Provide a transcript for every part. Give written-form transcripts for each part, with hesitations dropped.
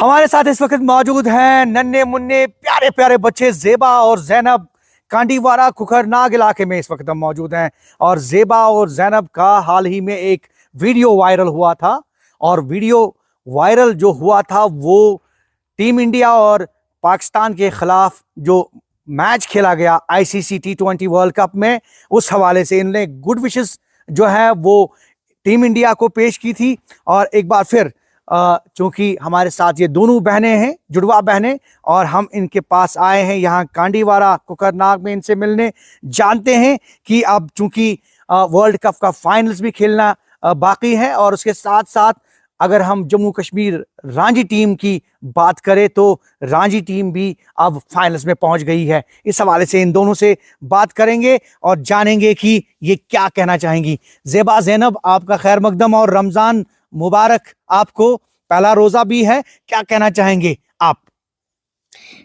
हमारे साथ इस वक्त मौजूद हैं नन्हे मुन्ने प्यारे प्यारे बच्चे ज़ेबा और ज़ैनब। कांडीवारा कुकरनाग इलाके में इस वक्त हम मौजूद हैं और ज़ेबा और ज़ैनब का हाल ही में एक वीडियो वायरल हुआ था। और वीडियो वायरल जो हुआ था वो टीम इंडिया और पाकिस्तान के खिलाफ जो मैच खेला गया आईसीसी T20 वर्ल्ड कप में, उस हवाले से इन्होंने गुड विशेस जो है वो टीम इंडिया को पेश की थी। और एक बार फिर चूंकि हमारे साथ ये दोनों बहनें हैं, जुड़वा बहनें, और हम इनके पास आए हैं यहाँ कांडीवारा कुकरनाग में इनसे मिलने। जानते हैं कि अब चूंकि वर्ल्ड कप का फाइनल्स भी खेलना बाकी है और उसके साथ साथ अगर हम जम्मू कश्मीर रांझी टीम की बात करें तो रांझी टीम भी अब फाइनल्स में पहुंच गई है। इस हवाले से इन दोनों से बात करेंगे और जानेंगे कि ये क्या कहना चाहेंगी। ज़ेबा, ज़ैनब, आपका खैर मकदम और रमजान मुबारक। आपको पहला रोजा भी है, क्या कहना चाहेंगे आप?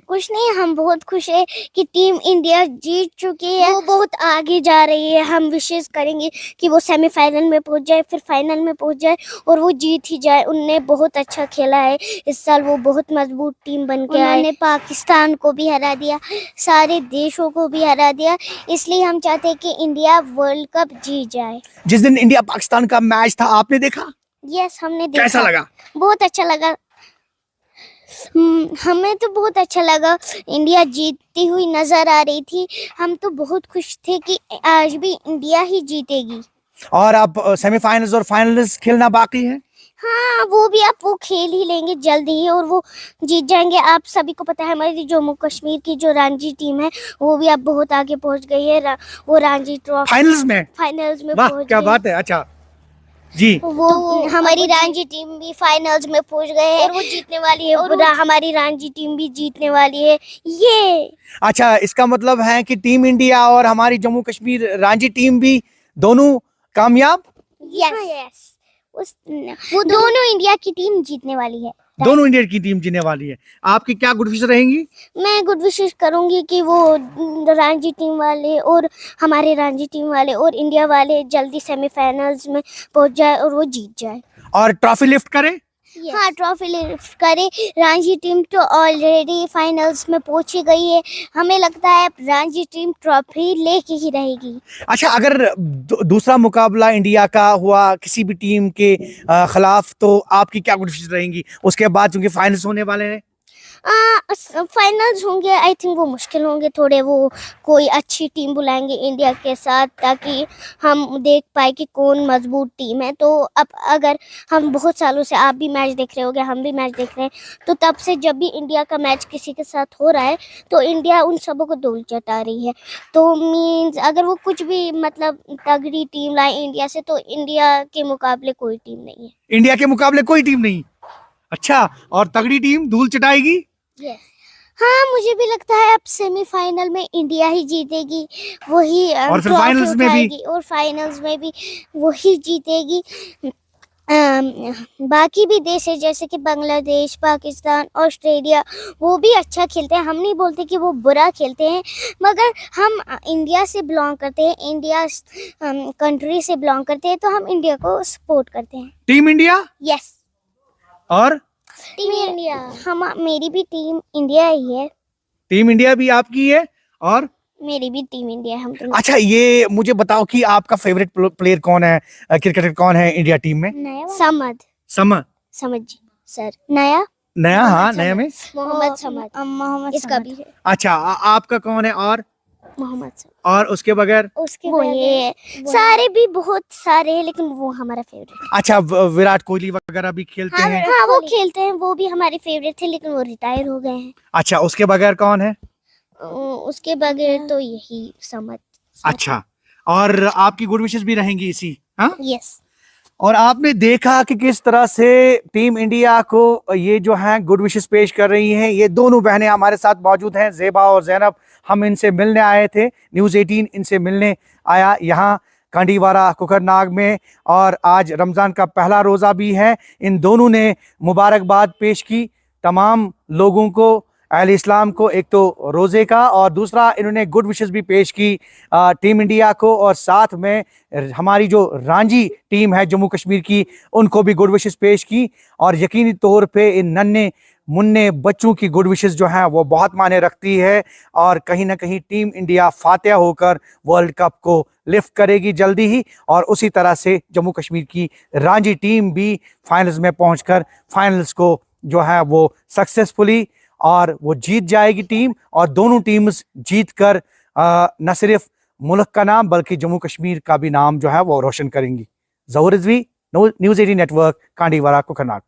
कुछ नहीं, हम बहुत खुश है कि टीम इंडिया जीत चुकी है, वो बहुत आगे जा रही है। हम विशेष करेंगे कि वो सेमीफाइनल में पहुंच जाए, फिर फाइनल में पहुंच जाए और वो जीत ही जाए। उनने बहुत अच्छा खेला है इस साल, वो बहुत मजबूत टीम बन के आए। उन्होंने पाकिस्तान को भी हरा दिया, सारे देशों को भी हरा दिया, इसलिए हम चाहते हैं कि इंडिया वर्ल्ड कप जीत जाए। जिस दिन इंडिया पाकिस्तान का मैच था आपने देखा? यस, हमने देखा। कैसा लगा? बहुत अच्छा लगा। हमें तो बहुत अच्छा लगा, इंडिया जीतती हुई नजर आ रही थी। हम तो बहुत खुश थे कि आज भी इंडिया ही जीतेगी। और अब सेमीफाइनल्स और फाइनल्स खेलना बाकी है? हाँ, वो भी आप वो खेल ही लेंगे जल्दी ही और वो जीत जाएंगे। आप सभी को पता है हमारी जम्मू कश्मीर की जो रांझी टीम है वो भी अब बहुत आगे पहुंच गई है। वो रांझी ट्रॉफी फाइनल्स में पहुंच क्या गई। बात है। अच्छा जी, वो हमारी रांझी टीम भी फाइनल्स में पहुंच गए हैं और वो जीतने वाली है। और हमारी रांझी टीम भी जीतने वाली है। ये अच्छा, इसका मतलब है कि टीम इंडिया और हमारी जम्मू कश्मीर रांझी टीम भी दोनों कामयाब? यस, वो दोनों इंडिया की टीम जीतने वाली है। दोनों इंडिया की टीम जीतने वाली है। आपकी क्या गुड विशेस रहेंगी? मैं गुड विशेस करूंगी कि वो रांझी टीम वाले और हमारे रांझी टीम वाले और इंडिया वाले जल्दी सेमीफाइनल्स में पहुंच जाए और वो जीत जाए और ट्रॉफी लिफ्ट करें। हाँ, ट्रॉफी लिफ्ट करे। रांझी टीम तो ऑलरेडी फाइनल्स में पहुंच ही गई है। हमें लगता है रांझी टीम ट्रॉफी लेके ही रहेगी। अच्छा, अगर दूसरा मुकाबला इंडिया का हुआ किसी भी टीम के खिलाफ तो आपकी क्या गुड विशेस रहेंगी उसके बाद, क्योंकि फाइनल्स होने वाले हैं? फाइनल्स होंगे, आई थिंक वो मुश्किल होंगे थोड़े। वो कोई अच्छी टीम बुलाएंगे इंडिया के साथ ताकि हम देख पाए कि कौन मजबूत टीम है। तो अब अगर हम बहुत सालों से, आप भी मैच देख रहे होगे, हम भी मैच देख रहे हैं, तो तब से जब भी इंडिया का मैच किसी के साथ हो रहा है तो इंडिया उन सबों को धूल चटा रही है। तो मीन्स अगर वो कुछ भी मतलब तगड़ी टीम लाए इंडिया से तो इंडिया के मुकाबले कोई टीम नहीं है। इंडिया के मुकाबले कोई टीम नहीं? अच्छा, और तगड़ी टीम धूल चटाएगी? हाँ, मुझे भी लगता है अब सेमीफाइनल में इंडिया ही जीतेगी, वही और फिर फाइनल्स में भी, और फाइनल्स में भी वही जीतेगी। बाकी भी देश है जैसे कि बांग्लादेश, पाकिस्तान, ऑस्ट्रेलिया, वो भी अच्छा खेलते हैं। हम नहीं बोलते कि वो बुरा खेलते हैं, मगर हम इंडिया से बिलोंग करते हैं, इंडिया कंट्री से बिलोंग करते हैं, तो हम इंडिया को सपोर्ट करते हैं। Team India? यस। और टीम इंडिया, हम मेरी भी टीम इंडिया ही है। टीम इंडिया भी आपकी है और मेरी भी टीम इंडिया है, हम तो। अच्छा, ये मुझे बताओ कि आपका फेवरेट प्लेयर कौन है, क्रिकेटर कौन है इंडिया टीम में? समझ जी सर। नया हाँ, नया में मोहम्मद इसका भी है। अच्छा, आपका कौन है? और मोहम्मद समद। और उसके बगैर? वो ये सारे भी बहुत सारे हैं, लेकिन वो हमारा फेवरेट। अच्छा, विराट कोहली वगैरह भी खेलते हैं? हाँ, वो खेलते हैं, वो भी हमारे फेवरेट थे, लेकिन वो रिटायर हो गए हैं। अच्छा, उसके बगैर कौन है? उसके बगैर तो यही समझ। अच्छा, और आपकी गुड विशेस भी रहेंगी इसी? हाँ, यस। और आपने देखा कि किस तरह से टीम इंडिया को ये जो है गुड विशेस पेश कर रही हैं। ये दोनों बहनें हमारे साथ मौजूद हैं, ज़ेबा और ज़ैनब। हम इनसे मिलने आए थे, न्यूज़ 18 इनसे मिलने आया यहाँ कांडीवारा कुकरनाग में, और आज रमज़ान का पहला रोज़ा भी है। इन दोनों ने मुबारकबाद पेश की तमाम लोगों को, अहले इस्लाम को, एक तो रोज़े का, और दूसरा इन्होंने गुड विशेस भी पेश की टीम इंडिया को, और साथ में हमारी जो रांझी टीम है जम्मू कश्मीर की, उनको भी गुड विशेस पेश की। और यकीनी तौर पे इन नन्हे मुन्ने बच्चों की गुड विशेस जो है वो बहुत मायने रखती है और कहीं ना कहीं टीम इंडिया फातेह होकर वर्ल्ड कप को लिफ्ट करेगी जल्दी ही। और उसी तरह से जम्मू कश्मीर की रांझी टीम भी फाइनल्स में पहुंचकर फाइनल्स को जो है वो सक्सेसफुली और वो जीत जाएगी टीम, और दोनों टीम्स जीत कर न सिर्फ मुल्क का नाम बल्कि जम्मू कश्मीर का भी नाम जो है वो रोशन करेंगी। जहूर रिजवी, न्यूज़ 18 नेटवर्क, कांडीवारा, कुकरनाग।